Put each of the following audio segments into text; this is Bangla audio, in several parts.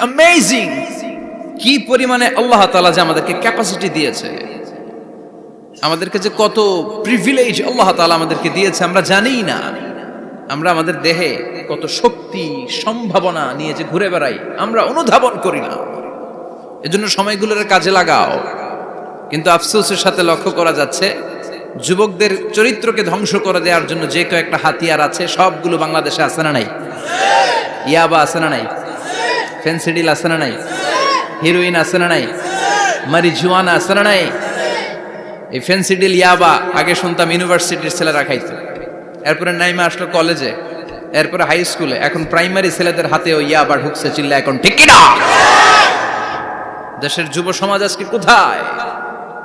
অ্যামেজিং কি পরিমাণে আল্লাহ তাআলা যে আমাদেরকে ক্যাপাসিটি দিয়েছে, আমাদেরকে যে কত প্রিভিলেজ আল্লাহ তাআলা আমাদেরকে দিয়েছে আমরা জানিই না। আমরা আমাদের দেহে কত শক্তি সম্ভাবনা নিয়ে যে ঘুরে বেড়াই আমরা অনুধাবন করি না। এজন্য সময়গুলোর কাজে লাগাও। কিন্তু আফসোসের সাথে লক্ষ্য করা যাচ্ছে যুবকদের চরিত্রকে ধ্বংস করে দেওয়ার জন্য যে কয়েকটা হাতিয়ার আছে সবগুলো বাংলাদেশে আছে না নাই? ইয়াবা আছে না নাই? ফেন্সিডিল আছে না নাই? হিরোইন আছে না নাই? মারিজুয়ানা আছে না নাই? এই ফেন্সিডিল ইয়াবা আগে শুনতাম ইউনিভার্সিটির ছেলেরা খাইতো, এরপরে নাইমা আসলো কলেজে, এরপরে হাই স্কুলে, এখন প্রাইমারি ছেলেদের হাতেও ইয়াবা ঢুকছে। চিল্লা এখন ঠিক কি না? দেশের যুব সমাজ আজকে কোথায়?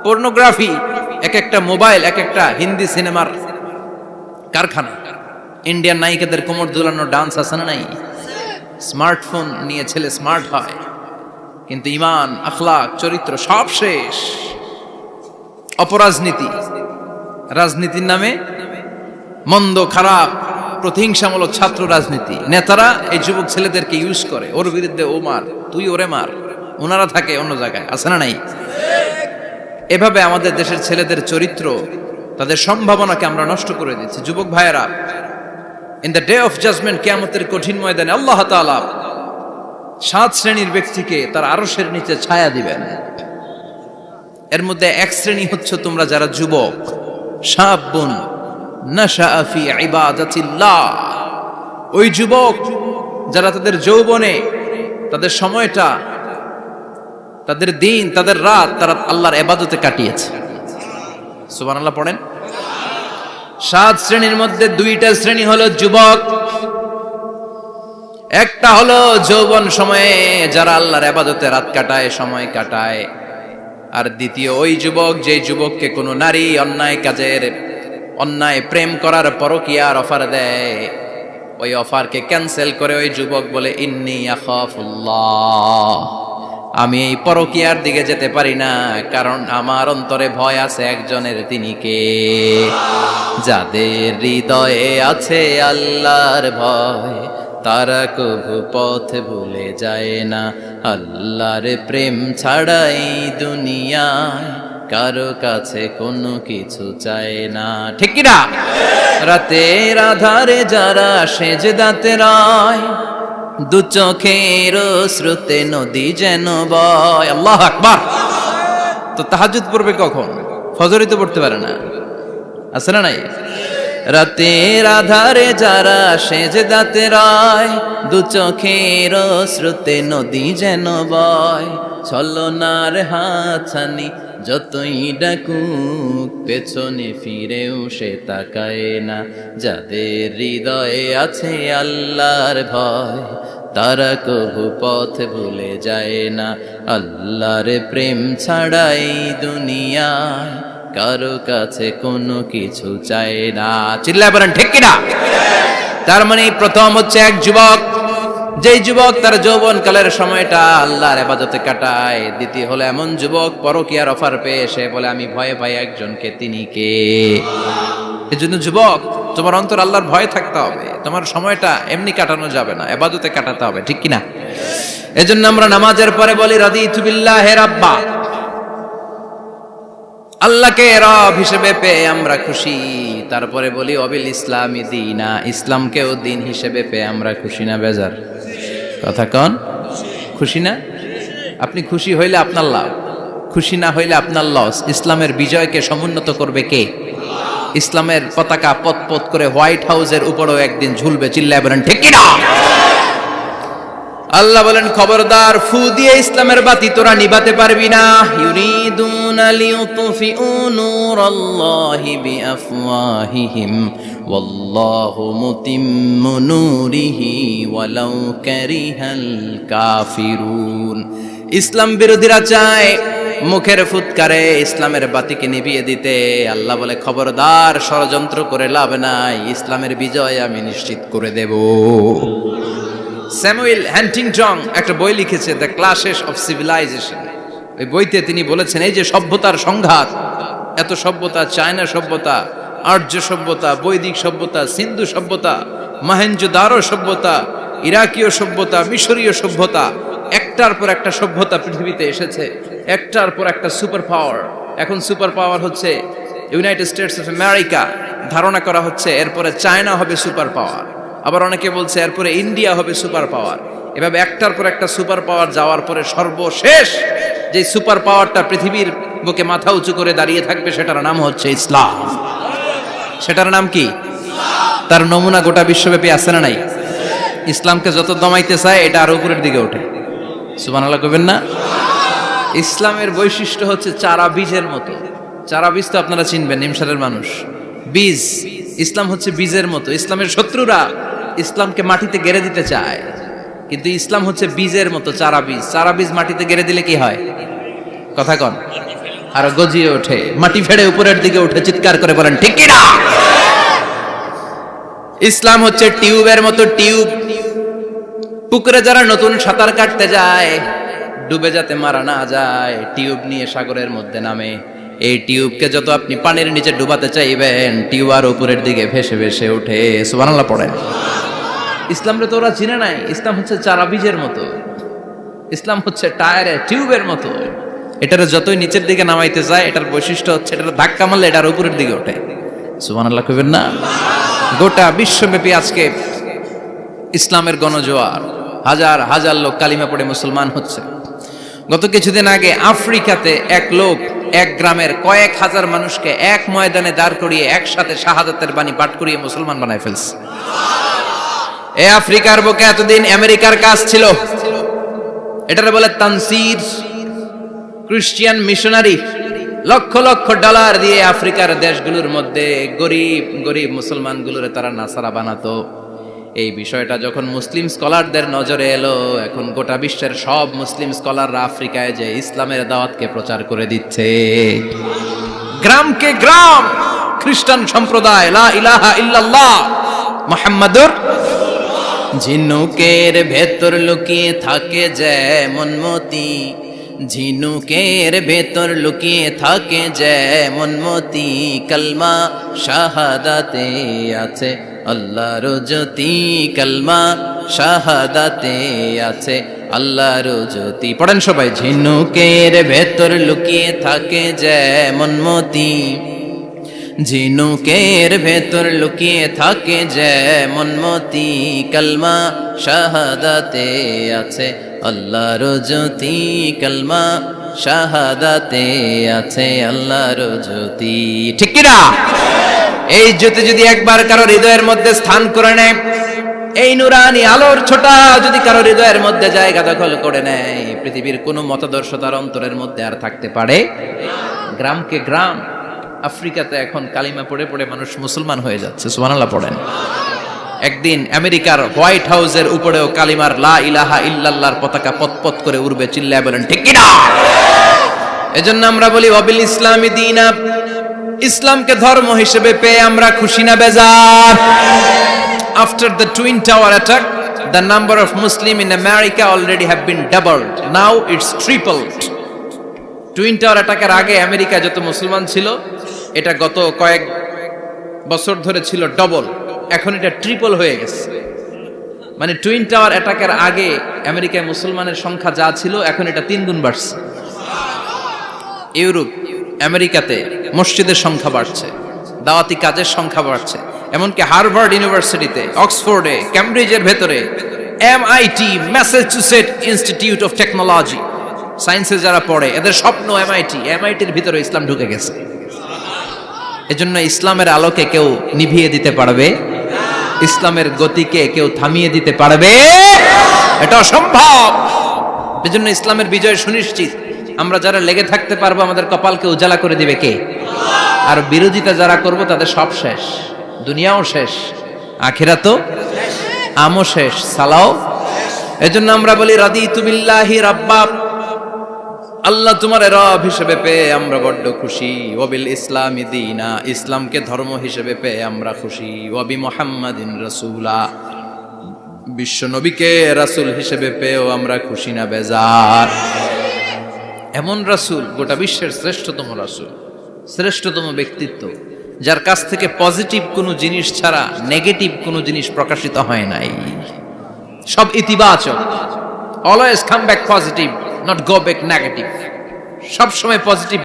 পর্নোগ্রাফি, এক একটা মোবাইল এক একটা হিন্দি সিনেমার কারখানা। ইন্ডিয়ান নায়িকাদের কোমর দুলানো ডান্স আছে না নাই? স্মার্টফোন নিয়ে ছেলে স্মার্ট হয়, কিন্তু ঈমান আখলাক চরিত্র সব শেষ। অপরাজনীতি, রাজনীতির নামে মন্দ খারাপ প্রতিহিংসামূলক ছাত্র রাজনীতি, নেতারা এই যুবক ছেলেদেরকে ইউজ করে, ওর বিরুদ্ধে ও মার, তুই ওরে মার, ওনারা থাকে অন্য জায়গায়, আছে না নাই? এভাবে আমাদের দেশের ছেলেদের চরিত্র, তাদের সম্ভাবনাকে আমরা নষ্ট করে দিচ্ছি। যুবক ভাইয়েরা, in the day of judgment, কিয়ামতের কঠিন ময়দানে আল্লাহ তাআলা 7 শ্রেণীর ব্যক্তিকে তার আরশের নিচে ছায়া দিবেন। এর মধ্যে এক শ্রেণী হচ্ছে তোমরা যারা যুবক, শাবুন নাশাআ ফি ইবাদাতিল্লাহ, ওই যুবক যারা তাদের যৌবনে তাদের সময়টা, তাদের দিন, তাদের রাত তারা আল্লাহর ইবাদতে কাটিয়েছে। সুবহানাল্লাহ পড়েন। 7 শ্রেণীর মধ্যে 2টা শ্রেণী হলো যুবক। একটা হলো যৌবন সময়ে যারা আল্লাহর ইবাদতে রাত কাটায়, সময় কাটায়। আর দ্বিতীয় ওই যুবক, যে যুবককে কোনো নারী অন্যায় কাজের, অন্যায় প্রেম করার পরকীয়ার অফার দেয়, ওই অফারকে ক্যান্সেল করে ওই যুবক বলে ইন্নী আখাফুল্লাহ, আমি এই পরকীয়ার দিকে যেতে পারি না, কারণ আমার অন্তরে ভয় আছে একজনের, তিনি কে? যাদের হৃদয়ে আছে আল্লাহর ভয় তারা কবু পথ ভুলে যায় না। আল্লাহর প্রেম ছাড়াই দুনিয়ায় কারো কাছে কোনো কিছু চায় না, ঠিক কি না? রাতের আধারে যারা সেজদাতে রয়, দু চোখের শ্রুতে নদী যেন বয়। আল্লাহু আকবার। তো তাহাজ্জুদ পড়বে কখন? ফজরই তো পড়তে পারে না, আছে না নাই? রাতের আধারে যারা সেজদাতে রয়, দু চোখের শ্রুতে নদী যেন বয়। ছলনার হাতছানি যতই ডাকুক, পেছনে ফিরেও সে তাকায় না। যাদের হৃদয়ে আছে আল্লাহর ভয় তারা কবু পথ ভুলে যায় না। আল্লাহর প্রেম ছাড়াই দুনিয়ায় কারো কাছে কোনো কিছু চায় না। চিল্লায় বলেন ঠিক কিনা? তার মানে প্রথম হচ্ছে এক যুবক, যেই যুবক তার যৌবন কালের সময়টা আল্লাহর ইবাদতে কাটায়। দ্বিতীয় হলো এমন যুবক পরকীয়ার অফার পেয়ে সে বলে আমি ভয় পাই একজনকে, তিনি কে? এজন্য যুবক, তোমার অন্তর আল্লাহর ভয় থাকতে হবে। তোমার সময়টা এমনি কাটানো যাবে না, ইবাদতে কাটাতে হবে, ঠিক কিনা? এজন্য আমরা নামাজের পরে বলি রাদিতু বিল্লাহি রাব্বা, আল্লাহকে রব হিসেবে পেয়ে আমরা খুশি। তারপরে বলি অবিল ইসলামি দীনা, ইসলামকেও দিন হিসেবে পেয়ে আমরা খুশি না বেজার? কথা কন, খুশি না? আপনি খুশি হইলে আপনার লাভ, খুশি না হইলে আপনার লস। ইসলামের বিজয়কে সমুন্নত করবে কে? ইসলামের পতাকা পথ পথ করে হোয়াইট হাউসের উপরেও একদিন ঝুলবে। চিল্লায় বলেন ঠিক কিনা? আল্লাহ বলেন খবরদার, ফু দিয়ে ইসলামের বাতি তোরা নিভাতে পারবি না। ইউরিদুনা লিউতফিউ নূরাল্লাহি বিআফওয়াহিহিম ওয়াল্লাহু মুতিম্মু নূরিহি ওয়ালাউ কারিহাল কাফিরুন। ইসলাম বিরোধীরা চায় মুখের ফুৎকারে ইসলামের বাতিকে নিভিয়ে দিতে। আল্লাহ বলে খবরদার, ষড়যন্ত্র করে লাভ নাই, ইসলামের বিজয় আমি নিশ্চিত করে দেব। স্যামুয়েল হ্যান্টিংটন একটা বই লিখেছে, দ্য ক্লাশেস অফ সিভিলাইজেশন। ওই বইতে তিনি বলেছেন এই যে সভ্যতার সংঘাত, এত সভ্যতা, চায়না সভ্যতা, আর্য সভ্যতা, বৈদিক সভ্যতা, সিন্ধু সভ্যতা, মহেঞ্জোদারো সভ্যতা, ইরাকীয় সভ্যতা, মিশরীয় সভ্যতা, একটা একটার পর একটা সভ্যতা পৃথিবীতে এসেছে, একটার পর একটা সুপার পাওয়ার। এখন সুপার পাওয়ার হচ্ছে ইউনাইটেড স্টেটস অফ আমেরিকা, ধারণা করা হচ্ছে এরপরে চায়না হবে সুপার পাওয়ার, আবার অনেকে বলছে এরপরে ইন্ডিয়া হবে সুপার পাওয়ার। এভাবে একটার পর একটা সুপার পাওয়ার যাওয়ার পরে সর্বশেষ যে সুপার পাওয়ারটা পৃথিবীর বুকে মাথা উঁচু করে দাঁড়িয়ে থাকবে সেটার নাম হচ্ছে ইসলাম। সেটার নাম কি? তার নমুনা গোটা বিশ্বব্যাপী আছে না নাই? ইসলামকে যত দমাইতে চায় এটা আরো উপরের দিকে ওঠে। সুবহানাল্লাহ কইবেন না? ইসলামের বৈশিষ্ট্য হচ্ছে চারা বীজের মতো। চারা বীজ তো আপনারা চিনবেন, নিমসারের মানুষ। বীজ, ইসলাম হচ্ছে বীজের মতো। ইসলামের শত্রুরা ইসলামকে মাটিতে গেড়ে দিতে চায়, কিন্তু ইসলাম হচ্ছে বীজের মতো, চারা বীজ। চারা বীজ মাটিতে গেড়ে দিলে কি হয়? কথা কন, আর গজিয়ে ওঠে, মাটি ফেড়ে উপরের দিকে উঠে চিৎকার করে বলেন ঠিক কি না? ইসলাম হচ্ছে টিউবের মতো। টিউব, পুকুরে যারা নতুন সাঁতার কাটতে যায় ডুবে যাতে মারা না যায়, টিউব নিয়ে সাগরের মধ্যে নামে। এই টিউবকে যত আপনি পানির নিচে ডুবাতে চাইবেন, টিউব আর উপরের দিকে ভেসে ভেসে ওঠে। সুবহানাল্লাহ পড়েন। ইসলামরে তো ওরা চিনে নাই। ইসলাম হচ্ছে চারা বীজের মতো, ইসলাম হচ্ছে টায়ারে টিউবের মতো। এটারে যতই নিচের দিকে নামাইতে যায়, এটার বৈশিষ্ট্য হচ্ছে এটার ধাক্কা মারলে এটার উপরের দিকে ওঠে। সুবহানাল্লাহ কইবেন না? গোটা বিশ্বব্যাপী আজকে ইসলামের গণজোয়ার, হাজার হাজার লোক কালিমা পড়ে মুসলমান হচ্ছে। গত কিছুদিন আগে আফ্রিকাতে এক লোক এক গ্রামের কয়েক হাজার মানুষকে এক ময়দানে দাঁড় করিয়ে একসাথে শাহাদাতের বাণী পাঠ করিয়ে মুসলমান বানায় ফেলছে। এই আফ্রিকার বুকে এতদিন আমেরিকার কাজ ছিল, এটারে বলে Tansir, Christian missionary. Lakh lakh dollar দিয়ে আফ্রিকার দেশগুলোর মধ্যে গরিব গরিব মুসলমানগুলোরে তারা নাসারা বানাতো। এই বিষয়টা যখন মুসলিম স্কলারদের নজরে এলো, এখন গোটা বিশ্বের সব মুসলিম স্কলাররা আফ্রিকায় যে ইসলামের দাওয়াতকে প্রচার করে দিচ্ছে। গ্রামকে গ্রাম খ্রিস্টান সম্প্রদায় লা ইলাহা ইল্লাল্লাহ মুহাম্মাদুর। ঝিনুকের ভেতর লুকিয়ে থাকে যেমন মতি, ঝিনুকের ভেতর লুকিয়ে থাকে যেমন মতি, কলমা শাহাদাতে আছে আল্লাহর জ্যোতি, কলমা শাহাদাতে আছে আল্লাহর জ্যোতি। পড়েন সবাই। ঝিনুকের ভেতর লুকিয়ে থাকে যেমন মতি, ঝিনুকের ভেতর লুকিয়ে থাকে যেমন মতি, কলমা শাহাদাতে আছে আল্লাহর জ্যোতি, কলমা শাহাদাতে আছে আল্লাহর জ্যোতি। ঠিক কি না? এই জ্যোতি যদি একবার কারো হৃদয়ের মধ্যে স্থান করে নেয়, এই নুরানি আলোর ছোটা যদি কারো হৃদয়ের মধ্যে জায়গা দখল করে নেয়, পৃথিবীর কোনো মতাদর্শ তার অন্তরের মধ্যে আর থাকতে পারে। গ্রামকে গ্রাম আফ্রিকাতে এখন কালিমা পড়ে পড়ে মানুষ মুসলমান হয়ে যাচ্ছে। সুবহানাল্লাহ পড়েন। একদিন আমেরিকার হোয়াইট হাউসের উপরেও কালিমার লা ইলাহা ইল্লাল্লাহর পতাকা পতপত করে উড়বে। চিল্লায় বলেন ঠিক কি না? এজন্য আমরা বলি ওয়াবিল ইসলামি দীনা, ইসলামকে ধর্ম হিসেবে পেয়ে আমরা খুশি না বেজার? After the Twin Tower attack, the number of Muslims in America already have been doubled. Now it's tripled. Twin tower অ্যাটাকের আগে আমেরিকা যত মুসলমান ছিল, এটা গত কয়েক বছর ধরে ছিল ডবল, এখন এটা ট্রিপল হয়ে গেছে। মানে টুইন টাওয়ার অ্যাটাকের আগে আমেরিকায় মুসলমানের সংখ্যা যা ছিল, এখন এটা 3 গুণ বাড়ছে। ইউরোপ, আমেরিকাতে মসজিদের সংখ্যা বাড়ছে, দাওয়াতি কাজের সংখ্যা বাড়ছে। এমনকি হার্ভার্ড ইউনিভার্সিটিতে, অক্সফোর্ডে, ক্যামব্রিজের ভেতরে, MIT, Massachusetts institute of technology, সায়েন্সে যারা পড়ে এদের স্বপ্ন এমআইটির ভিতরে ইসলাম ঢুকে গেছে। এজন্য ইসলামের আলোকে কেউ নিভিয়ে দিতে পারবে? ইসলামের গতিকে কেউ থামিয়ে দিতে পারবে? এটা অসম্ভব। এজন্য ইসলামের বিজয় সুনিশ্চিত। আমরা যারা লেগে থাকতে পারবো, আমাদের কপালকে উজালা করে দিবে কে? আর বিরোধিতা যারা করব তাদের সব শেষ, দুনিয়াও শেষ, আখিরাতও আমও শেষ, সালাও। এজন্য আমরা বলি রাদিতু বিল্লাহি রাব্বা, আল্লাহ তোমার রব হিসেবে পেয়ে আমরা বড্ড খুশি। ওয়াবিল ইসলামি দীনা, ইসলামকে ধর্ম হিসেবে পেয়ে আমরা খুশি। ওয়াবি মুহাম্মাদিন রাসূলা, বিশ্ব নবীকে রাসূল হিসেবে পেয়েও আমরা খুশি না বেজার? এমন রাসূল, গোটা বিশ্বের শ্রেষ্ঠতম রাসূল, শ্রেষ্ঠতম ব্যক্তিত্ব, যার কাছ থেকে পজিটিভ কোনো জিনিস ছাড়া নেগেটিভ কোনো জিনিস প্রকাশিত হয় নাই, সব ইতিবাচক। Always come back positive, not go back negative. সবসময় পজিটিভ